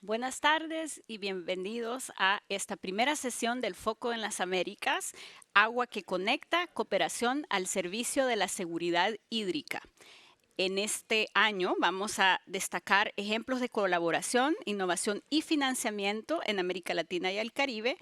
Buenas tardes y bienvenidos a esta primera sesión del Foco en las Américas, Agua que Conecta, Cooperación al Servicio de la Seguridad Hídrica. En este año vamos a destacar ejemplos de colaboración, innovación y financiamiento en América Latina y el Caribe,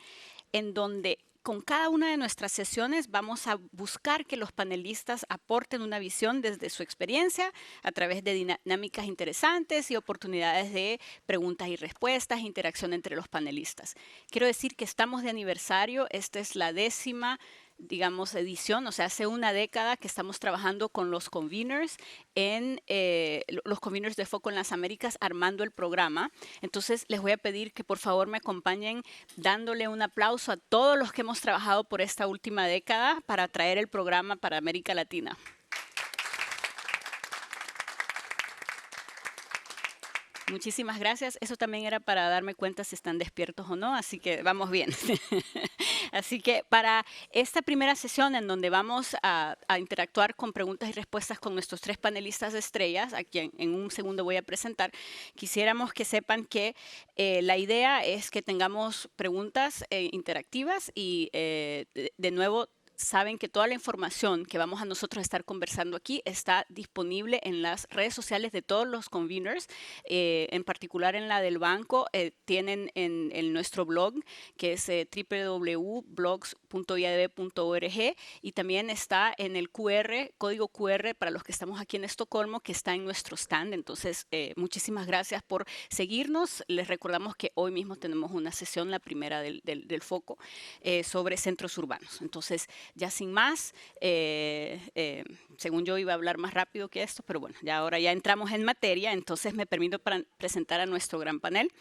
en donde con cada una de nuestras sesiones vamos a buscar que los panelistas aporten una visión desde su experiencia a través de dinámicas interesantes y oportunidades de preguntas y respuestas, interacción entre los panelistas. Quiero decir que estamos de aniversario, esta es la 10ª edición, o sea, hace una década que estamos trabajando con los conveners los conveners de Foco en las Américas armando el programa. Entonces, les voy a pedir que por favor me acompañen dándole un aplauso a todos los que hemos trabajado por esta última década para traer el programa para América Latina. Muchísimas gracias. Eso también era para darme cuenta si están despiertos o no, así que vamos bien. Así que para esta primera sesión en donde vamos a interactuar con preguntas y respuestas con nuestros 3 panelistas de estrellas, a quien en un segundo voy a presentar, quisiéramos que sepan que la idea es que tengamos preguntas interactivas y de nuevo saben que toda la información que vamos a nosotros estar conversando aquí está disponible en las redes sociales de todos los conveners, en particular en la del banco, tienen en nuestro blog, que es www.blogs.iadb.org, y también está en el código QR para los que estamos aquí en Estocolmo, que está en nuestro stand. Entonces, muchísimas gracias por seguirnos. Les recordamos que hoy mismo tenemos una sesión, la primera del foco, sobre centros urbanos. Entonces, ya sin más, según yo iba a hablar más rápido que esto, pero bueno, ahora ya entramos en materia, entonces me permito presentar a nuestro gran panel.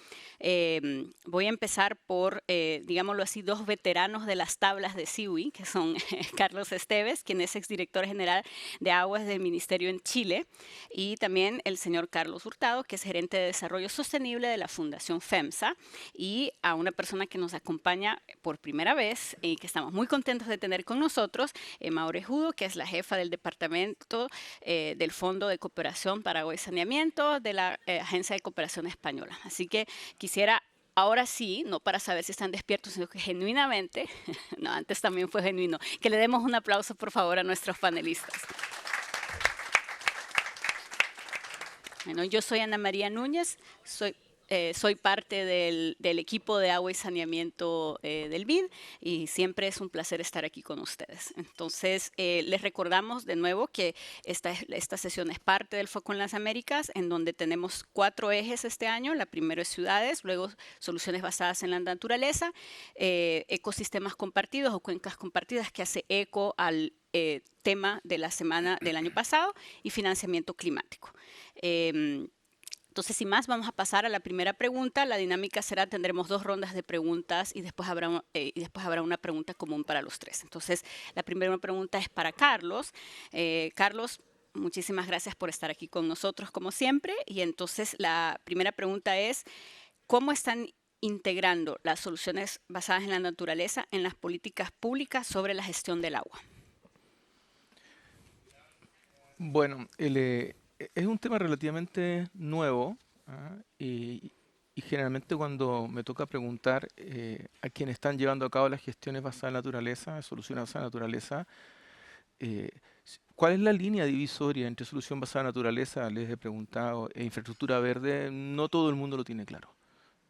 Voy a empezar por, digámoslo así, 2 veteranos de las tablas de SIUI, que son Carlos Esteves, quien es exdirector general de Aguas del Ministerio en Chile, y también el señor Carlos Hurtado, que es gerente de Desarrollo Sostenible de la Fundación FEMSA, y a una persona que nos acompaña por primera vez y que estamos muy contentos de tener con nosotros, Emma Orejudo, que es la jefa del departamento del Fondo de Cooperación para Agua y Saneamiento de la Agencia de Cooperación Española. Así que quisiera, ahora sí, no para saber si están despiertos, sino que genuinamente, no, antes también fue genuino, que le demos un aplauso por favor a nuestros panelistas. Bueno, yo soy Ana María Núñez, soy parte del equipo de agua y saneamiento del BID y siempre es un placer estar aquí con ustedes. Entonces, les recordamos de nuevo que esta sesión es parte del Foco en las Américas, en donde tenemos 4 ejes este año. La primera es ciudades, luego soluciones basadas en la naturaleza, ecosistemas compartidos o cuencas compartidas, que hace eco al tema de la semana del año pasado, y financiamiento climático. Entonces, sin más, vamos a pasar a la primera pregunta. La dinámica será, tendremos 2 rondas de preguntas y después habrá una pregunta común para los 3. Entonces, la primera pregunta es para Carlos. Carlos, muchísimas gracias por estar aquí con nosotros, como siempre. Y entonces, la primera pregunta es, ¿cómo están integrando las soluciones basadas en la naturaleza en las políticas públicas sobre la gestión del agua? Bueno, es un tema relativamente nuevo, y generalmente cuando me toca preguntar a quienes están llevando a cabo las gestiones basadas en naturaleza, soluciones basadas en naturaleza, eh, ¿cuál es la línea divisoria entre solución basada en naturaleza, les he preguntado, e infraestructura verde? No todo el mundo lo tiene claro.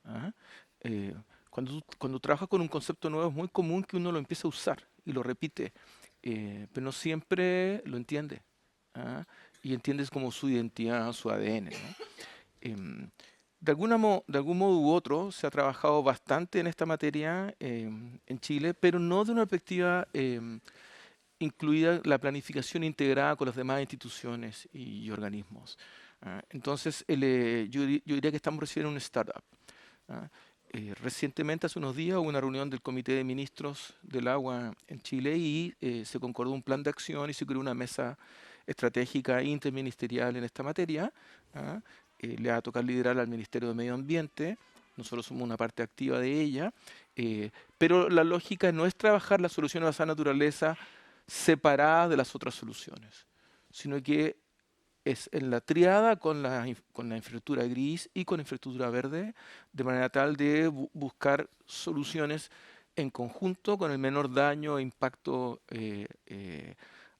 ¿Ah? Eh, cuando trabajas con un concepto nuevo es muy común que uno lo empiece a usar y lo repite, pero no siempre lo entiende. ¿Ah? Y entiendes como su identidad, su ADN, ¿no? De algún modo u otro se ha trabajado bastante en esta materia en Chile, pero no de una perspectiva incluida la planificación integrada con las demás instituciones y organismos. Entonces, yo diría que estamos recibiendo un startup. ¿Ah? Recientemente, hace unos días, hubo una reunión del Comité de Ministros del Agua en Chile y se concordó un plan de acción y se creó una mesa estratégica interministerial en esta materia. ¿Ah? Le va a tocar liderar al Ministerio de Medio Ambiente. Nosotros somos una parte activa de ella, pero la lógica no es trabajar las soluciones basadas en naturaleza separadas de las otras soluciones, sino que es en la triada con la infraestructura gris y con la infraestructura verde, de manera tal de buscar soluciones en conjunto con el menor daño e impacto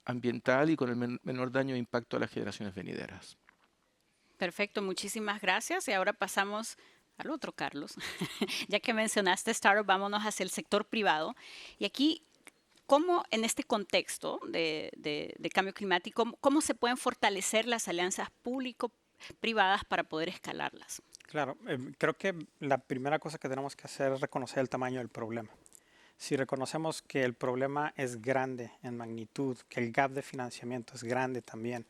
ambiental y con el menor daño e impacto a las generaciones venideras. Perfecto, muchísimas gracias. Y ahora pasamos al otro, Carlos. Ya que mencionaste startup, vámonos hacia el sector privado. Y aquí, ¿cómo en este contexto de cambio climático, cómo se pueden fortalecer las alianzas público-privadas para poder escalarlas? Claro, creo que la primera cosa que tenemos que hacer es reconocer el tamaño del problema. Si reconocemos que el problema es grande en magnitud, que el gap de financiamiento es grande también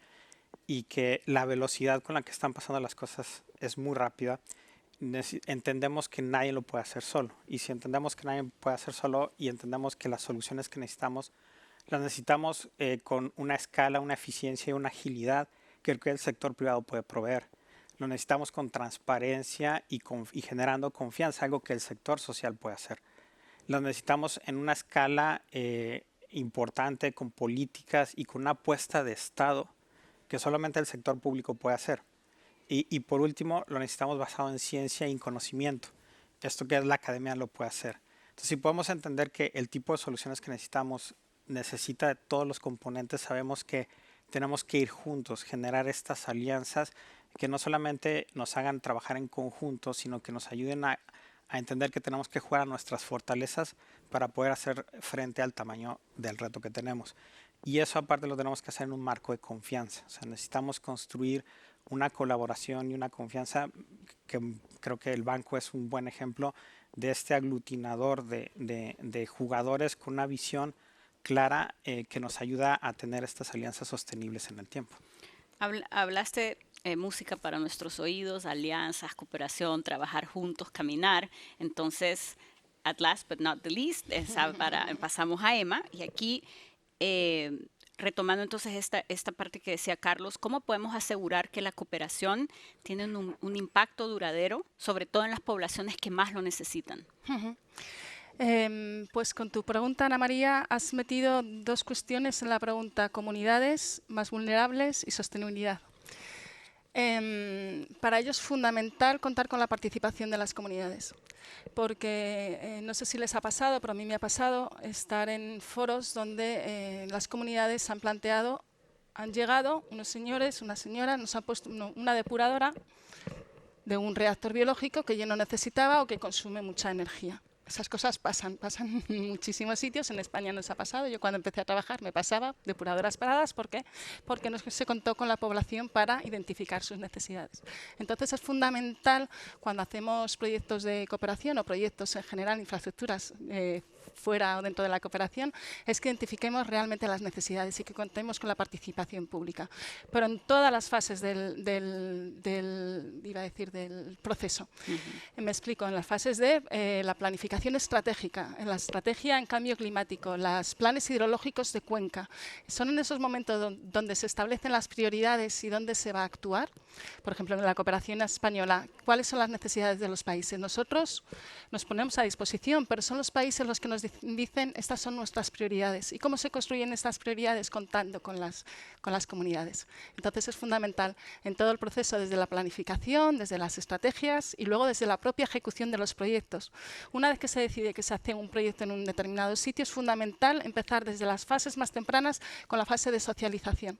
y que la velocidad con la que están pasando las cosas es muy rápida, entendemos que nadie lo puede hacer solo. Y si entendemos que nadie puede hacer solo y entendemos que las soluciones que necesitamos, las necesitamos con una escala, una eficiencia y una agilidad que el sector privado puede proveer. Lo necesitamos con transparencia y generando confianza, algo que el sector social puede hacer. Lo necesitamos en una escala importante, con políticas y con una apuesta de Estado que solamente el sector público puede hacer. Y por último, lo necesitamos basado en ciencia y en conocimiento. Esto que es la academia lo puede hacer. Entonces, si podemos entender que el tipo de soluciones que necesitamos necesita de todos los componentes, sabemos que tenemos que ir juntos, generar estas alianzas que no solamente nos hagan trabajar en conjunto, sino que nos ayuden a entender que tenemos que jugar a nuestras fortalezas para poder hacer frente al tamaño del reto que tenemos. Y eso aparte lo tenemos que hacer en un marco de confianza. O sea, necesitamos construir una colaboración y una confianza que creo que el banco es un buen ejemplo de este aglutinador de jugadores con una visión clara que nos ayuda a tener estas alianzas sostenibles en el tiempo. Hablaste música para nuestros oídos, alianzas, cooperación, trabajar juntos, caminar. Entonces, at last but not the least, pasamos a Emma. Y aquí, retomando entonces esta parte que decía Carlos, ¿cómo podemos asegurar que la cooperación tiene un impacto duradero, sobre todo en las poblaciones que más lo necesitan? Pues con tu pregunta, Ana María, has metido dos cuestiones en la pregunta: comunidades más vulnerables y sostenibilidad. Para ello es fundamental contar con la participación de las comunidades, porque no sé si les ha pasado, pero a mí me ha pasado estar en foros donde las comunidades han planteado, han llegado unos señores, una señora, nos han puesto una depuradora de un reactor biológico que yo no necesitaba o que consume mucha energía. Esas cosas pasan en muchísimos sitios. En España nos ha pasado. Yo cuando empecé a trabajar me pasaba depuradoras paradas. ¿Por qué? Porque no se contó con la población para identificar sus necesidades. Entonces es fundamental cuando hacemos proyectos de cooperación o proyectos en general, infraestructuras fuera o dentro de la cooperación, es que identifiquemos realmente las necesidades y que contemos con la participación pública. Pero en todas las fases del proceso. Me explico, en las fases de la planificación estratégica, en la estrategia en cambio climático, los planes hidrológicos de cuenca. Son en esos momentos donde se establecen las prioridades y dónde se va a actuar. Por ejemplo, en la cooperación española, ¿cuáles son las necesidades de los países? Nosotros nos ponemos a disposición, pero son los países los que nos dicen estas son nuestras prioridades. ¿Y cómo se construyen estas prioridades? Contando con las comunidades. Entonces es fundamental en todo el proceso, desde la planificación, desde las estrategias y luego desde la propia ejecución de los proyectos. Una vez que se decide que se hace un proyecto en un determinado sitio, es fundamental empezar desde las fases más tempranas con la fase de socialización,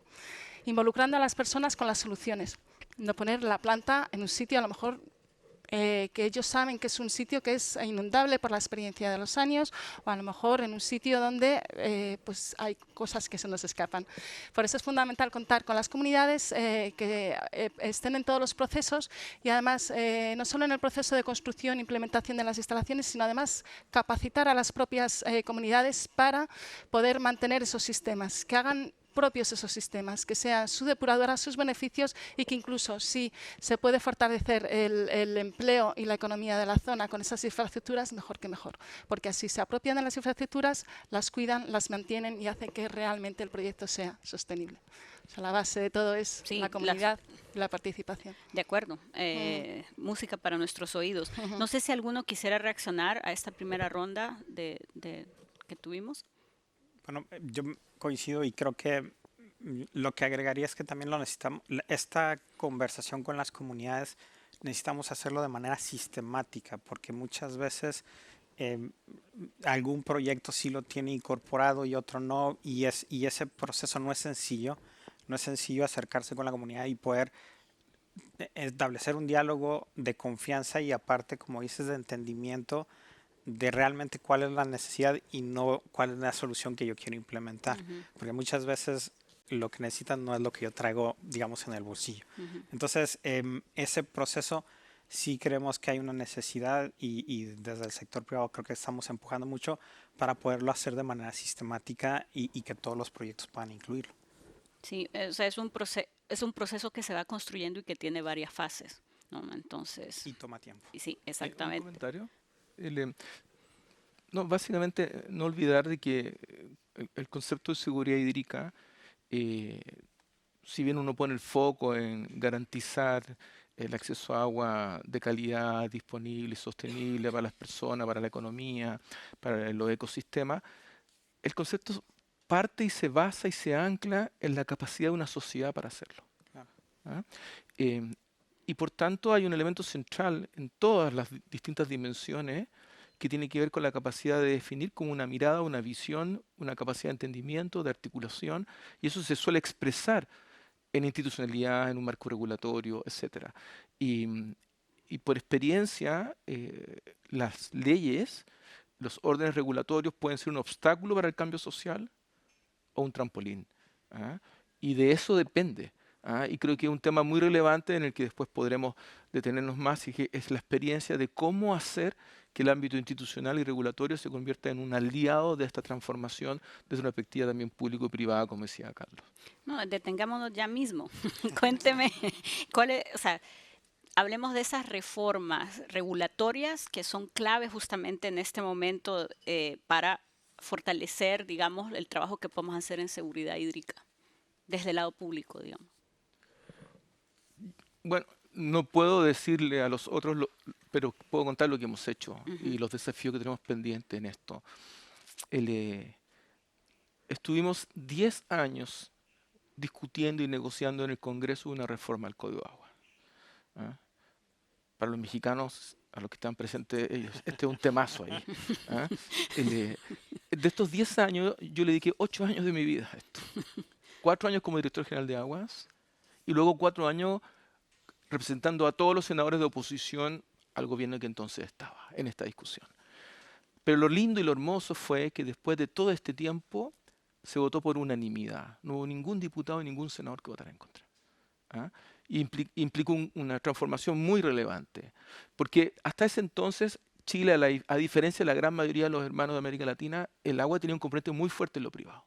involucrando a las personas con las soluciones. No poner la planta en un sitio a lo mejor que ellos saben que es un sitio que es inundable por la experiencia de los años, o a lo mejor en un sitio donde pues hay cosas que se nos escapan. Por eso es fundamental contar con las comunidades que estén en todos los procesos y además no solo en el proceso de construcción e implementación de las instalaciones, sino además capacitar a las propias comunidades para poder mantener esos sistemas, que hagan propios esos sistemas, que sean su depuradora, sus beneficios y que incluso si se puede fortalecer el empleo y la economía de la zona con esas infraestructuras, mejor que mejor, porque así se apropian de las infraestructuras, las cuidan, las mantienen y hacen que realmente el proyecto sea sostenible. O sea, la base de todo es la comunidad y la participación. De acuerdo. Música para nuestros oídos. No sé si alguno quisiera reaccionar a esta primera ronda que tuvimos. Bueno, yo coincido y creo que Lo que agregaría es que también lo necesitamos, esta conversación con las comunidades necesitamos hacerlo de manera sistemática, porque muchas veces algún proyecto sí lo tiene incorporado y otro no, y ese proceso no es sencillo. No es sencillo acercarse con la comunidad y poder establecer un diálogo de confianza y aparte, como dices, de entendimiento de realmente cuál es la necesidad y no cuál es la solución que yo quiero implementar. Porque muchas veces lo que necesitan no es lo que yo traigo, digamos, en el bolsillo. Entonces, ese proceso sí creemos que hay una necesidad y desde el sector privado creo que estamos empujando mucho para poderlo hacer de manera sistemática y que todos los proyectos puedan incluirlo. Sí, o sea, es un proceso que se va construyendo y que tiene varias fases, ¿no? Entonces, Y toma tiempo. sí, ¿Un exactamente. comentario? No, básicamente no olvidar de que el concepto de seguridad hídrica, eh, si bien uno pone el foco en garantizar el acceso a agua de calidad, disponible y sostenible para las personas, para la economía, para los ecosistemas, el concepto parte y se basa y se ancla en la capacidad de una sociedad para hacerlo. Claro. ¿Ah? Eh, y por tanto hay un elemento central en todas las distintas dimensiones que tiene que ver con la capacidad de definir como una mirada, una visión, una capacidad de entendimiento, de articulación, y eso se suele expresar en institucionalidad, en un marco regulatorio, etcétera. Y por experiencia, las leyes, los órdenes regulatorios pueden ser un obstáculo para el cambio social o un trampolín. ¿Ah? Y de eso depende. ¿Ah? Y creo que es un tema muy relevante en el que después podremos detenernos más y que es la experiencia de cómo hacer que el ámbito institucional y regulatorio se convierta en un aliado de esta transformación desde una perspectiva también público y privada, como decía Carlos. No, detengámonos ya mismo. Cuénteme, o sea, hablemos de esas reformas regulatorias que son clave justamente en este momento para fortalecer, digamos, el trabajo que podemos hacer en seguridad hídrica, desde el lado público, digamos. Bueno, no puedo decirle a los otros, pero puedo contar lo que hemos hecho y los desafíos que tenemos pendientes en esto. Estuvimos 10 años discutiendo y negociando en el Congreso una reforma al Código de Agua. ¿Ah? Para los mexicanos, a los que están presentes, este es un temazo ahí. ¿Ah? De estos 10 años, yo le dediqué 8 años de mi vida a esto. 4 años como director general de Aguas y luego 4 años representando a todos los senadores de oposición al gobierno que entonces estaba en esta discusión. Pero lo lindo y lo hermoso fue que después de todo este tiempo se votó por unanimidad. No hubo ningún diputado y ningún senador que votara en contra. ¿Ah? Implicó una transformación muy relevante. Porque hasta ese entonces, Chile, a diferencia de la gran mayoría de los hermanos de América Latina, el agua tenía un componente muy fuerte en lo privado.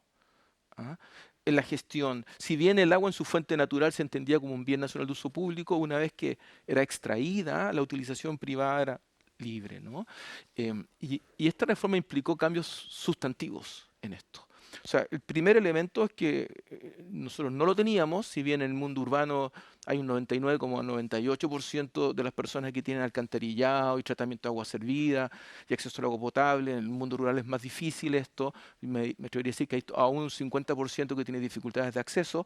¿Ah? En la gestión. Si bien el agua en su fuente natural se entendía como un bien nacional de uso público, una vez que era extraída, la utilización privada era libre, ¿no? Y esta reforma implicó cambios sustantivos en esto. O sea, el primer elemento es que nosotros no lo teníamos, si bien en el mundo urbano hay un 99,98% de las personas que tienen alcantarillado y tratamiento de agua servida y acceso al agua potable. En el mundo rural es más difícil esto, me atrevería a decir que hay aún un 50% que tiene dificultades de acceso,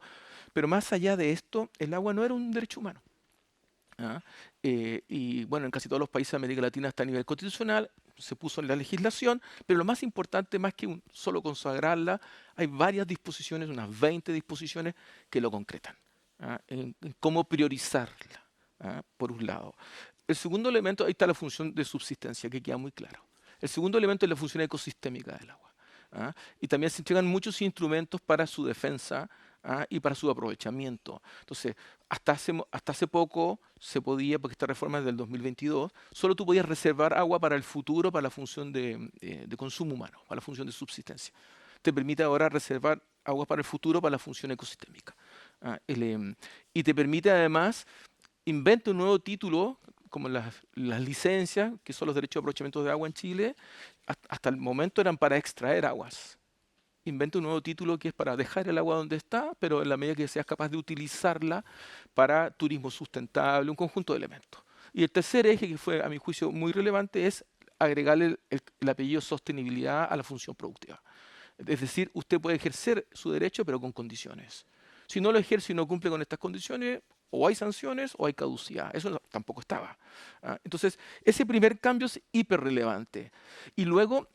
pero más allá de esto, el agua no era un derecho humano. ¿Ah? Y bueno, en casi todos los países de América Latina está a nivel constitucional, se puso en la legislación, pero lo más importante, más que solo consagrarla, hay varias disposiciones, unas 20 disposiciones que lo concretan, ¿ah? En cómo priorizarla, ¿ah? Por un lado. El segundo elemento, ahí está la función de subsistencia, que queda muy claro. El segundo elemento es la función ecosistémica del agua. ¿Ah? Y también se entregan muchos instrumentos para su defensa, ¿ah? Y para su aprovechamiento. Entonces, hasta hace poco se podía, porque esta reforma es del 2022, solo tú podías reservar agua para el futuro, para la función de consumo humano, para la función de subsistencia. Te permite ahora reservar agua para el futuro, para la función ecosistémica. ¿Ah? Y te permite además, inventa un nuevo título, como las licencias, que son los derechos de aprovechamiento de agua en Chile, hasta el momento eran para extraer aguas. Inventa un nuevo título que es para dejar el agua donde está, pero en la medida que seas capaz de utilizarla para turismo sustentable, un conjunto de elementos. Y el tercer eje, que fue a mi juicio muy relevante, es agregarle el apellido sostenibilidad a la función productiva. Es decir, usted puede ejercer su derecho, pero con condiciones. Si no lo ejerce y no cumple con estas condiciones, o hay sanciones o hay caducidad. Eso tampoco estaba. Entonces, ese primer cambio es hiper relevante. Y luego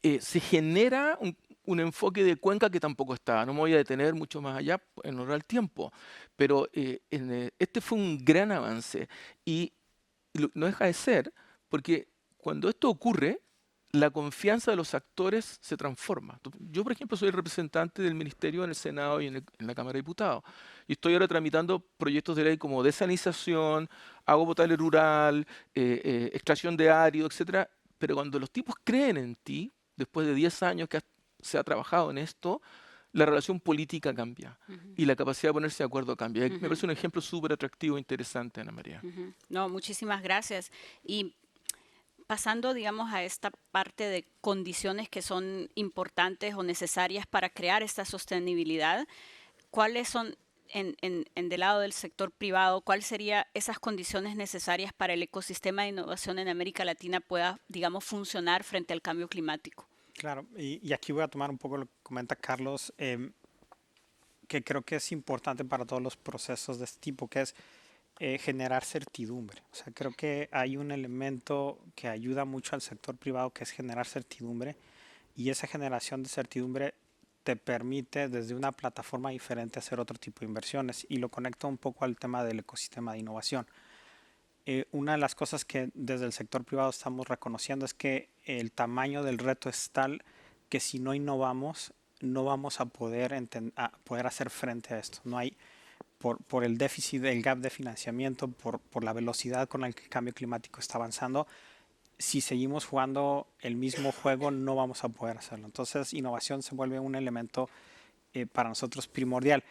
se genera un enfoque de cuenca que tampoco estaba. No me voy a detener mucho más allá en honor al tiempo, pero este fue un gran avance y no deja de ser porque cuando esto ocurre, la confianza de los actores se transforma. Yo, por ejemplo, soy representante del Ministerio en el Senado y en la Cámara de Diputados. Y estoy ahora tramitando proyectos de ley como desalinización, agua potable rural, extracción de árido, etcétera. Pero cuando los tipos creen en ti, después de 10 años que se ha trabajado en esto, la relación política cambia y la capacidad de ponerse de acuerdo cambia. Me parece un ejemplo súper atractivo e interesante, Ana María. No, muchísimas gracias. Y pasando, digamos, a esta parte de condiciones que son importantes o necesarias para crear esta sostenibilidad, ¿cuáles son, del lado del sector privado, cuáles serían esas condiciones necesarias para el ecosistema de innovación en América Latina pueda, digamos, funcionar frente al cambio climático? Claro, y aquí voy a tomar un poco lo que comenta Carlos, que creo que es importante para todos los procesos de este tipo, que es generar certidumbre. O sea, creo que hay un elemento que ayuda mucho al sector privado, que es generar certidumbre, y esa generación de certidumbre te permite desde una plataforma diferente hacer otro tipo de inversiones, y lo conecto un poco al tema del ecosistema de innovación. Una de las cosas que desde el sector privado estamos reconociendo es que el tamaño del reto es tal que si no innovamos, no vamos a poder hacer frente a esto. No hay, por el déficit, el gap de financiamiento, por la velocidad con la que el cambio climático está avanzando, si seguimos jugando el mismo juego no vamos a poder hacerlo. Entonces, innovación se vuelve un elemento para nosotros primordial.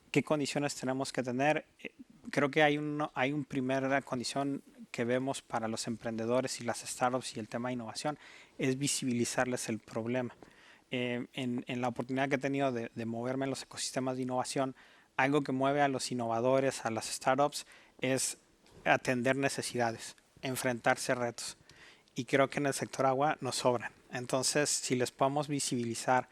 ¿Qué condiciones tenemos que tener? Creo que hay una primera condición que vemos para los emprendedores y las startups y el tema de innovación, es visibilizarles el problema. En la oportunidad que he tenido de moverme en los ecosistemas de innovación, algo que mueve a los innovadores, a las startups, es atender necesidades, enfrentarse a retos. Y creo que en el sector agua nos sobran. Entonces, si les podemos visibilizar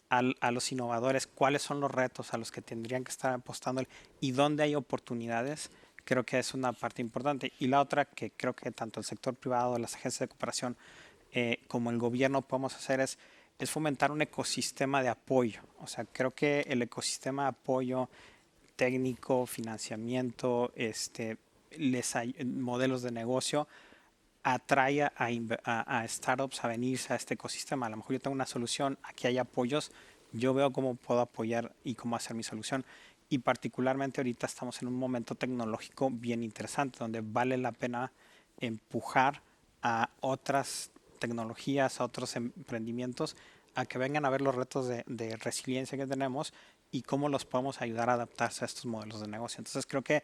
a los innovadores cuáles son los retos a los que tendrían que estar apostando y dónde hay oportunidades, creo que es una parte importante. Y la otra que creo que tanto el sector privado, las agencias de cooperación como el gobierno podemos hacer es fomentar un ecosistema de apoyo. O sea, creo que el ecosistema de apoyo técnico, financiamiento, modelos de negocio, atrae a startups a venirse a este ecosistema. A lo mejor yo tengo una solución, aquí hay apoyos, yo veo cómo puedo apoyar y cómo hacer mi solución. Y particularmente ahorita estamos en un momento tecnológico bien interesante, donde vale la pena empujar a otras tecnologías, a otros emprendimientos, a que vengan a ver los retos de resiliencia que tenemos y cómo los podemos ayudar a adaptarse a estos modelos de negocio. Entonces creo que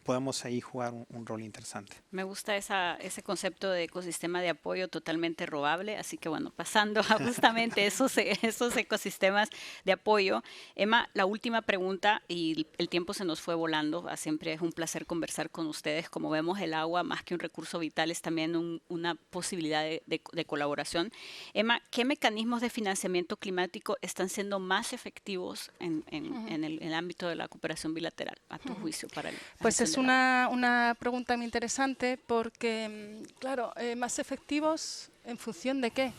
podemos ahí jugar un rol interesante. Me gusta ese concepto de ecosistema de apoyo totalmente robable, así que bueno, pasando a justamente esos ecosistemas de apoyo. Emma, la última pregunta, y el tiempo se nos fue volando, siempre es un placer conversar con ustedes. Como vemos, el agua, más que un recurso vital, es también una posibilidad de colaboración. Emma, ¿qué mecanismos de financiamiento climático están siendo más efectivos en el ámbito de la cooperación bilateral, a tu juicio, para el Pues es una pregunta muy interesante porque, claro, más efectivos ¿en función de qué?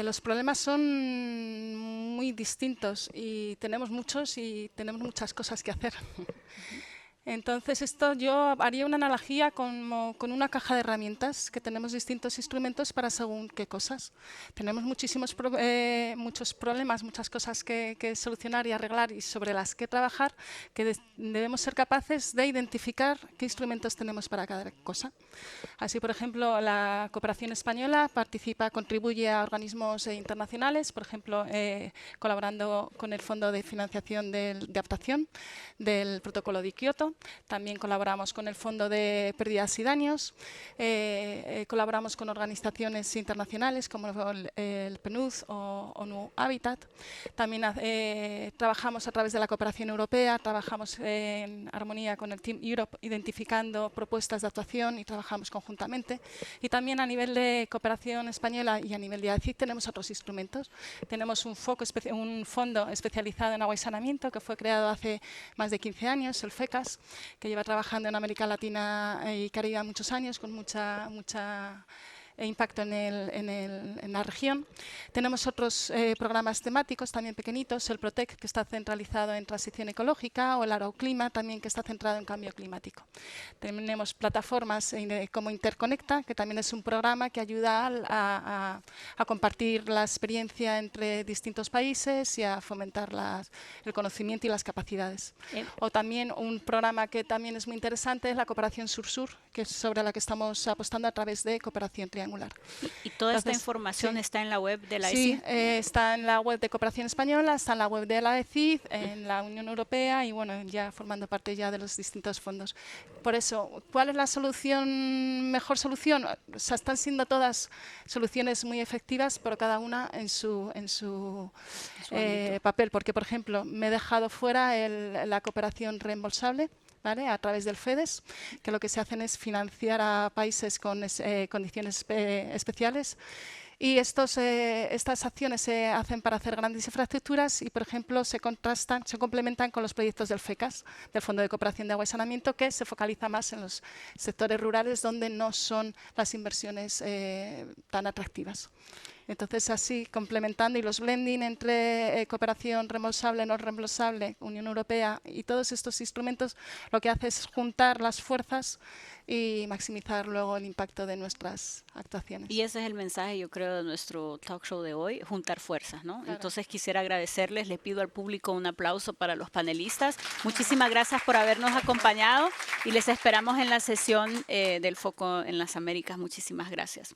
Los problemas son muy distintos y tenemos muchos y tenemos muchas cosas que hacer. Entonces, esto yo haría una analogía con una caja de herramientas, que tenemos distintos instrumentos para según qué cosas. Tenemos muchos problemas, muchas cosas que solucionar y arreglar y sobre las que trabajar, que debemos ser capaces de identificar qué instrumentos tenemos para cada cosa. Así, por ejemplo, la cooperación española contribuye a organismos internacionales, por ejemplo, colaborando con el Fondo de Financiación de Adaptación del Protocolo de Kioto. también colaboramos con el Fondo de Pérdidas y Daños, colaboramos con organizaciones internacionales como el PNUD o ONU Habitat. También trabajamos a través de la cooperación europea, trabajamos en armonía con el Team Europe, identificando propuestas de actuación y trabajamos conjuntamente. Y también a nivel de cooperación española y a nivel de ACID tenemos otros instrumentos. Tenemos un fondo especializado en agua y saneamiento que fue creado hace más de 15 años, el FECAS, que lleva trabajando en América Latina y Caribe muchos años con mucha impacto en la región. Tenemos otros programas temáticos también pequeñitos, el PROTEC, que está centralizado en transición ecológica, o el Arauclima, también, que está centrado en cambio climático. Tenemos plataformas como Interconecta, que también es un programa que ayuda a compartir la experiencia entre distintos países y a fomentar el conocimiento y las capacidades. O también un programa que también es muy interesante es la cooperación Sur-Sur, que es sobre la que estamos apostando a través de cooperación triangular. ¿Y toda esta información está en la web de la ECID? Sí, está en la web de Cooperación Española, está en la web de la ECID, en la Unión Europea y bueno, ya formando parte ya de los distintos fondos. Por eso, ¿cuál es la mejor solución? O sea, están siendo todas soluciones muy efectivas, pero cada una en su papel. Porque, por ejemplo, me he dejado fuera la cooperación reembolsable, ¿vale? A través del FEDES, que lo que se hacen es financiar a países con condiciones especiales. Y estas acciones se hacen para hacer grandes infraestructuras y, por ejemplo, se complementan con los proyectos del FECAS, del Fondo de Cooperación de Agua y Saneamiento, que se focaliza más en los sectores rurales donde no son las inversiones tan atractivas. Entonces, así, complementando y los blending entre cooperación reembolsable, no reembolsable, Unión Europea y todos estos instrumentos, lo que hace es juntar las fuerzas y maximizar luego el impacto de nuestras actuaciones. Y ese es el mensaje, yo creo, de nuestro talk show de hoy, juntar fuerzas, ¿no? Claro. Entonces quisiera agradecerles, les pido al público un aplauso para los panelistas. Muchísimas gracias por habernos acompañado y les esperamos en la sesión del Foco en las Américas. Muchísimas gracias.